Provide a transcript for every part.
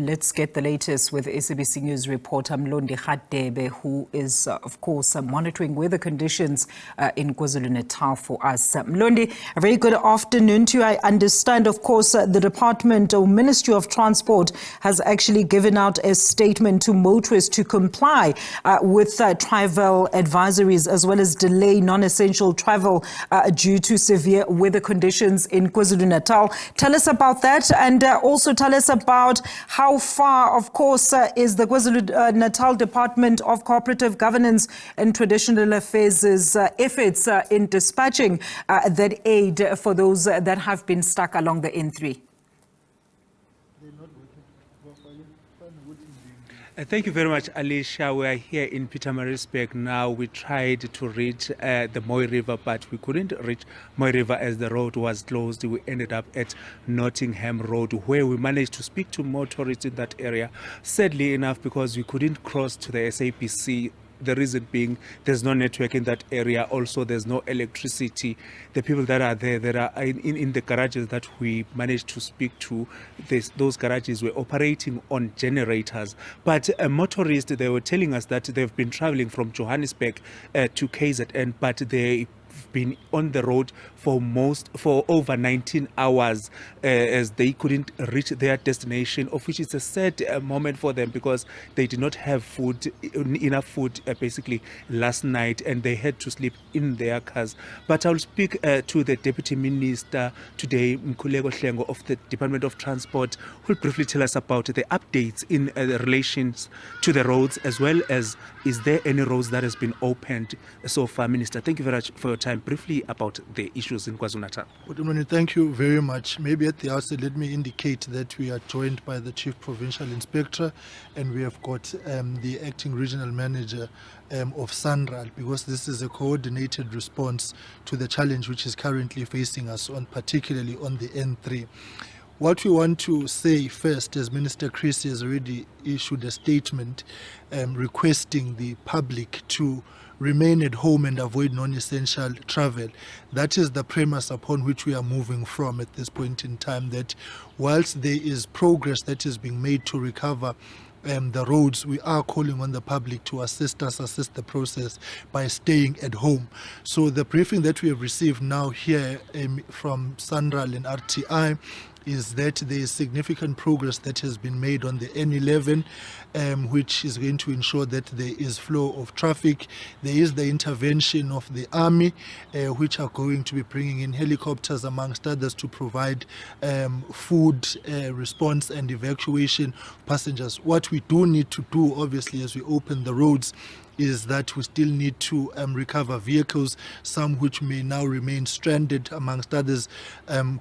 let's get the latest with SABC News Reporter Mlondi Radebe, who is, of course, monitoring weather conditions in KwaZulu Natal for us. Mlondi, a very good afternoon to you. I understand, of course, the Department or Ministry of Transport has actually given out a statement to motorists to comply with travel advisories as well as delay non-essential travel due to severe weather conditions in KwaZulu Natal. Tell us about that, and also tell us about how far, of course, is the KwaZulu Natal Department of Cooperative Governance and Traditional Affairs' efforts in dispatching that aid for those that have been stuck along the N3. Thank you very much, Alicia. We are here in Pietermaritzburg now. We tried to reach the Moy River, but we couldn't reach Moy River as the road was closed. We ended up at Nottingham Road, where we managed to speak to motorists in that area. Sadly enough, because we couldn't cross to the SABC, the reason being there's no network in that area. Also, there's no electricity. The people that are there that are in the garages that we managed to speak to, those garages were operating on generators. But motorists, they were telling us that they've been traveling from Johannesburg to KZN, but they've been on the road for over 19 hours as they couldn't reach their destination, of which is a sad moment for them because they did not have enough food basically last night, and they had to sleep in their cars. But I'll speak to the Deputy Minister today, Mkhuleko Hlengo of the Department of Transport, who will briefly tell us about the updates in relations to the roads, as well as is there any roads that has been opened so far. Minister, thank you very much for your time. Briefly about the issues in KwaZulu Natal. Thank you very much. Maybe at the outset, let me indicate that we are joined by the Chief Provincial Inspector, and we have got the Acting Regional Manager of SANRAL, because this is a coordinated response to the challenge which is currently facing us, particularly on the N3. What we want to say first, as Minister Chris has already issued a statement requesting the public to remain at home and avoid non-essential travel. That is the premise upon which we are moving from at this point in time, that whilst there is progress that is being made to recover the roads, we are calling on the public to assist the process by staying at home. So the briefing that we have received now here from SANRAL and RTI is that there is significant progress that has been made on the N11, which is going to ensure that there is flow of traffic. There is the intervention of the Army, which are going to be bringing in helicopters, amongst others, to provide food response and evacuation passengers. What we do need to do, obviously, as we open the roads, is that we still need to recover vehicles, some which may now remain stranded, amongst others,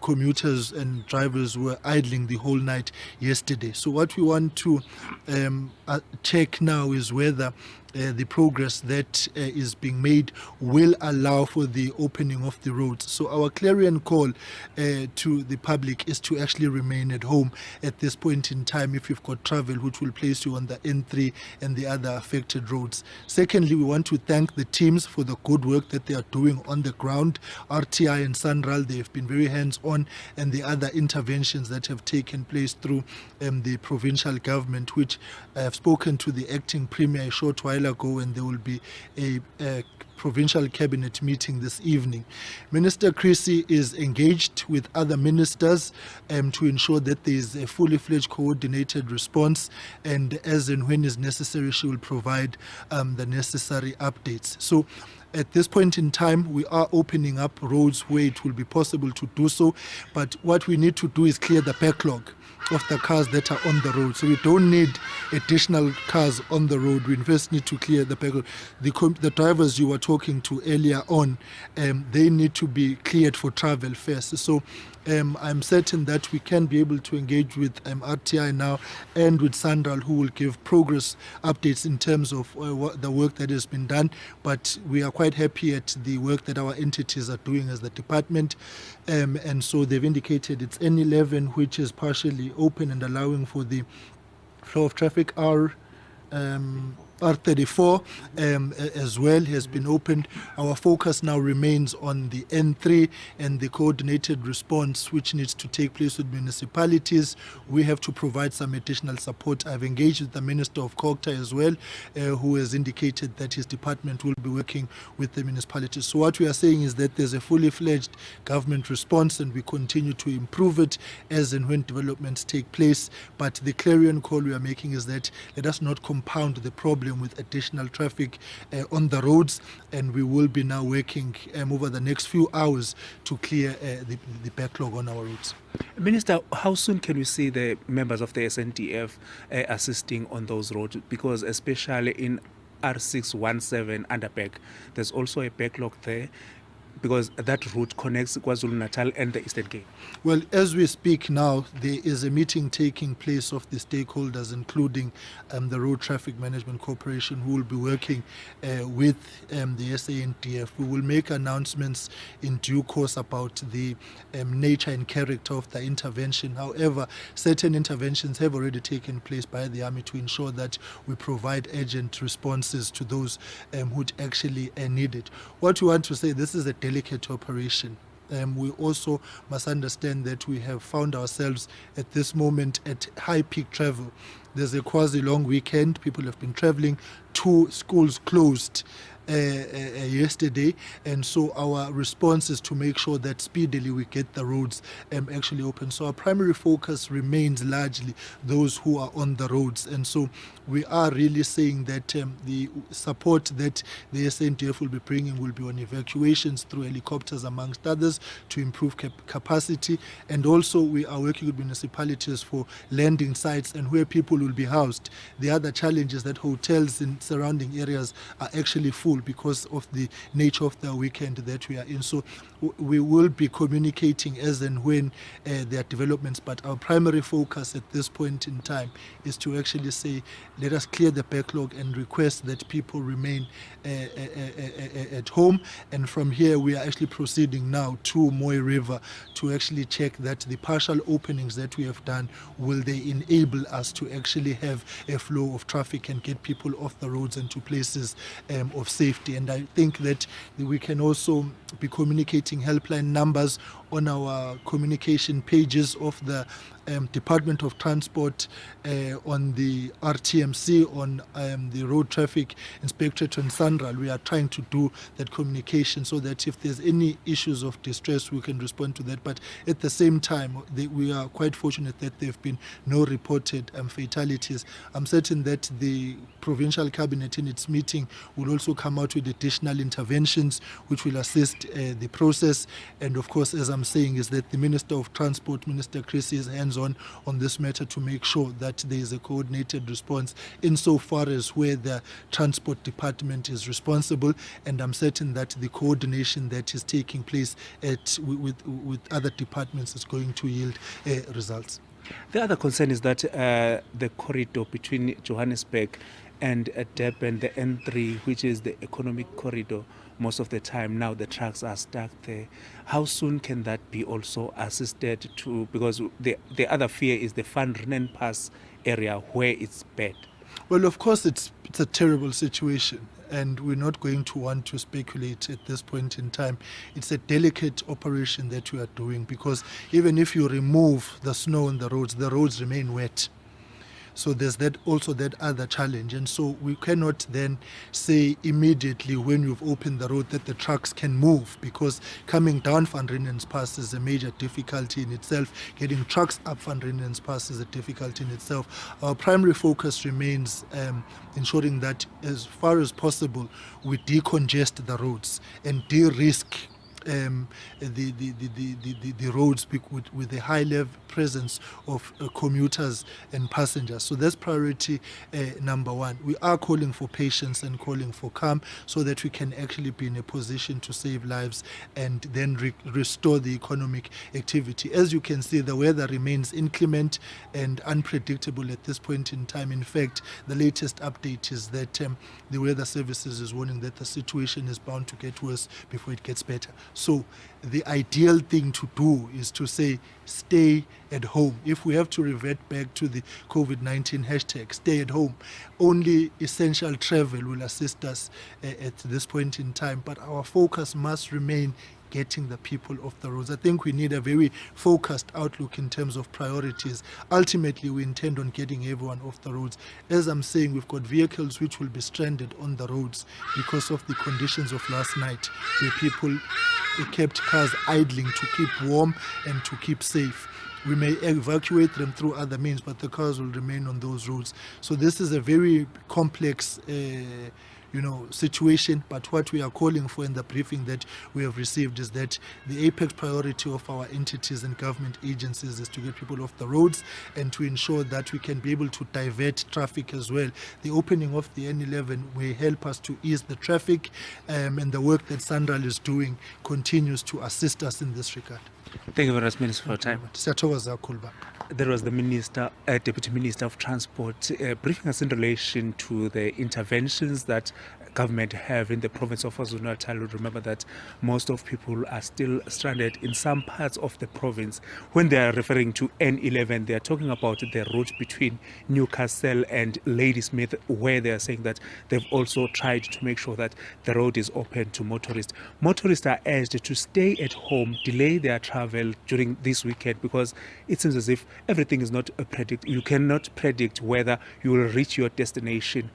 commuters and drivers were idling the whole night yesterday. So what we want to check now is whether the progress that is being made will allow for the opening of the roads. So our clarion call to the public is to actually remain at home at this point in time if you've got travel which will place you on the N3 and the other affected roads. Secondly, we want to thank the teams for the good work that they are doing on the ground. RTI and SANRAL, they have been very hands-on, and the other interventions that have taken place through the provincial government, which I have spoken to the acting premier a short while ago, and there will be a provincial cabinet meeting this evening. Minister Chrissy is engaged with other ministers to ensure that there is a fully fledged coordinated response, and as and when is necessary, she will provide the necessary updates. So at this point in time, we are opening up roads where it will be possible to do so, but what we need to do is clear the backlog of the cars that are on the road. So we don't need additional cars on the road. We first need to clear the backlog. The drivers you were talking to earlier on, they need to be cleared for travel first. So I'm certain that we can be able to engage with RTI now and with SANRAL, who will give progress updates in terms of the work that has been done. But we are quite happy at the work that our entities are doing as the department. And so they've indicated it's N11, which is partially open and allowing for the flow of traffic. Our R34 as well has been opened. Our focus now remains on the N3 and the coordinated response which needs to take place with municipalities. We have to provide some additional support. I've engaged with the Minister of KZN as well, who has indicated that his department will be working with the municipalities. So what we are saying is that there's a fully fledged government response and we continue to improve it as and when developments take place. But the clarion call we are making is that let us not compound the problem with additional traffic on the roads, and we will be now working over the next few hours to clear the backlog on our roads. Minister, how soon can we see the members of the SNDF assisting on those roads? Because especially in R617 Underpack, there's also a backlog there, because that route connects KwaZulu Natal and the Eastern Cape. Well, as we speak now, there is a meeting taking place of the stakeholders, including the Road Traffic Management Corporation, who will be working with the SANDF. We will make announcements in due course about the nature and character of the intervention. However, certain interventions have already taken place by the Army to ensure that we provide urgent responses to those who actually need it. What we want to say, this is a delicate operation. We also must understand that we have found ourselves at this moment at high peak travel. There's a quasi long weekend. People have been traveling. 2 schools closed yesterday, and so our response is to make sure that speedily we get the roads actually open. So our primary focus remains largely those who are on the roads, and so we are really saying that the support that the SNDF will be bringing will be on evacuations through helicopters amongst others to improve capacity, and also we are working with municipalities for landing sites and where people will be housed. The other challenge is that hotels in surrounding areas are actually full because of the nature of the weekend that we are in. So we will be communicating as and when there are developments, but our primary focus at this point in time is to actually say, let us clear the backlog and request that people remain at home. And from here, we are actually proceeding now to Moi River to actually check that the partial openings that we have done, will they enable us to actually have a flow of traffic and get people off the roads and to places of safety. And I think that we can also be communicating helpline numbers on our communication pages of the Department of Transport, on the RTMC, on the Road Traffic Inspectorate and SANRAL. We are trying to do that communication so that if there's any issues of distress, we can respond to that. But at the same time, we are quite fortunate that there have been no reported fatalities. I'm certain that the Provincial Cabinet in its meeting will also come out with additional interventions which will assist the process. And of course, as I'm saying, is that the Minister of Transport, Minister Chris, is hands-on this matter to make sure that there is a coordinated response insofar as where the Transport Department is responsible. And I'm certain that the coordination that is taking place with other departments is going to yield results. The other concern is that the corridor between Johannesburg and Durban, the N3, which is the economic corridor, most of the time now the trucks are stuck there. How soon can that be also assisted to? Because the other fear is the Van Renen Pass area where it's bad. Well, of course, it's a terrible situation, and we're not going to want to speculate at this point in time. It's a delicate operation that we are doing, because even if you remove the snow on the roads remain wet. So there's that other challenge. And so we cannot then say immediately when you've opened the road that the trucks can move, because coming down Van Renen's Pass is a major difficulty in itself. Getting trucks up Van Renen's Pass is a difficulty in itself. Our primary focus remains ensuring that as far as possible we decongest the roads and de-risk the roads with a high level presence of commuters and passengers. So that's priority number one. We are calling for patience and calling for calm so that we can actually be in a position to save lives and then restore the economic activity. As you can see, the weather remains inclement and unpredictable at this point in time. In fact, the latest update is that the weather services is warning that the situation is bound to get worse before it gets better. So the ideal thing to do is to say, stay at home. If we have to revert back to the COVID-19 hashtag, stay at home. Only essential travel will assist us at this point in time, but our focus must remain getting the people off the roads. I think we need a very focused outlook in terms of priorities. Ultimately, we intend on getting everyone off the roads. As I'm saying, we've got vehicles which will be stranded on the roads because of the conditions of last night, where people kept cars idling to keep warm and to keep safe. We may evacuate them through other means, but the cars will remain on those roads. So this is a very complex situation, but what we are calling for in the briefing that we have received is that the apex priority of our entities and government agencies is to get people off the roads and to ensure that we can be able to divert traffic as well. The opening of the N11 will help us to ease the traffic, and the work that Sandral is doing continues to assist us in this regard. Thank you very much, Minister, for your time. Siyathokoza kakhulu baba. There was the Minister, Deputy Minister of Transport, briefing us in relation to the interventions that government have in the province of KwaZulu Natal. Remember that most of people are still stranded in some parts of the province. When they are referring to N11, they are talking about the route between Newcastle and Ladysmith, where they are saying that they've also tried to make sure that the road is open to motorists. Motorists are urged to stay at home, delay their travel during this weekend, because it seems as if everything is not predicted. You cannot predict whether you will reach your destination